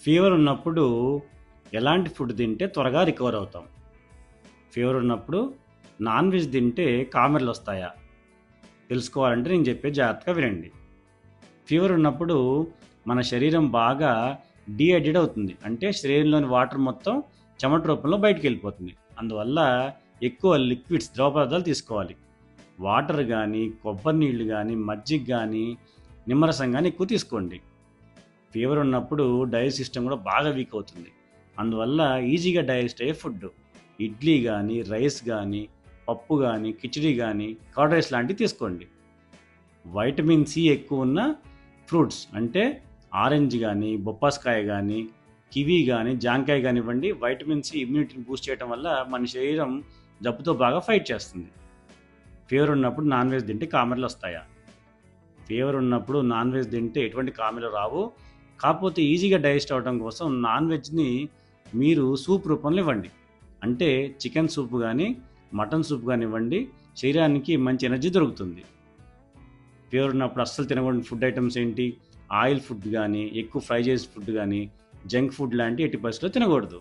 Fever ఉన్నప్పుడు ఎలాంటి food తింటే త్వరగా రికవర్ అవుతాం? ఫీవర్ ఉన్నప్పుడు నాన్ వెజ్ తింటే కామెర్లు వస్తాయా? తెలుసుకోవాలంటే నేను చెప్పేది జాగ్రత్తగా వినండి. ఫీవర్ ఉన్నప్పుడు మన శరీరం బాగా డీహైడ్రేట్ అవుతుంది. అంటే శరీరంలోని వాటర్ మొత్తం చెమట రూపంలో బయటికి వెళ్ళిపోతుంది. అందువల్ల ఎక్కువ లిక్విడ్స్ ద్రవ పదార్థాలు తీసుకోవాలి. వాటర్ కానీ, కొబ్బరి నీళ్ళు కానీ, మజ్జిగ కానీ, నిమ్మరసం కానీ ఎక్కువ తీసుకోండి. ఫీవర్ ఉన్నప్పుడు డైజెస్ట్ సిస్టమ్ కూడా బాగా వీక్ అవుతుంది. అందువల్ల ఈజీగా డైజెస్ట్ అయ్యే ఫుడ్ ఇడ్లీ కానీ, రైస్ కానీ, పప్పు కానీ, కిచిడి కానీ, కర్డ్ రైస్ లాంటివి తీసుకోండి. వైటమిన్ సి ఎక్కువ ఉన్న ఫ్రూట్స్ అంటే ఆరెంజ్ కానీ, బొప్పాస్కాయ కానీ, కివి కానీ, జాంకాయ కానివ్వండి. వైటమిన్ సి ఇమ్యూనిటీని బూస్ట్ చేయడం వల్ల మన శరీరం జబ్బుతో బాగా ఫైట్ చేస్తుంది. ఫీవర్ ఉన్నప్పుడు నాన్ వెజ్ తింటే కామెర్లు వస్తాయా? ఫీవర్ ఉన్నప్పుడు నాన్ వెజ్ తింటే ఎటువంటి కామెర్లు రావు. కాకపోతే ఈజీగా డైజెస్ట్ అవ్వడం కోసం నాన్ వెజ్ని మీరు సూప్ రూపంలో ఇవ్వండి. అంటే చికెన్ సూప్ కానీ, మటన్ సూప్ కానీ ఇవ్వండి. శరీరానికి మంచి ఎనర్జీ దొరుకుతుంది. ఫీవర్ ఉన్నప్పుడు అస్సలు తినకూడని ఫుడ్ ఐటమ్స్ ఏంటి? ఆయిల్ ఫుడ్ కానీ, ఎక్కువ ఫ్రై చేసిన ఫుడ్ కానీ, జంక్ ఫుడ్ లాంటి ఎట్టి పరిస్థితుల్లో తినకూడదు.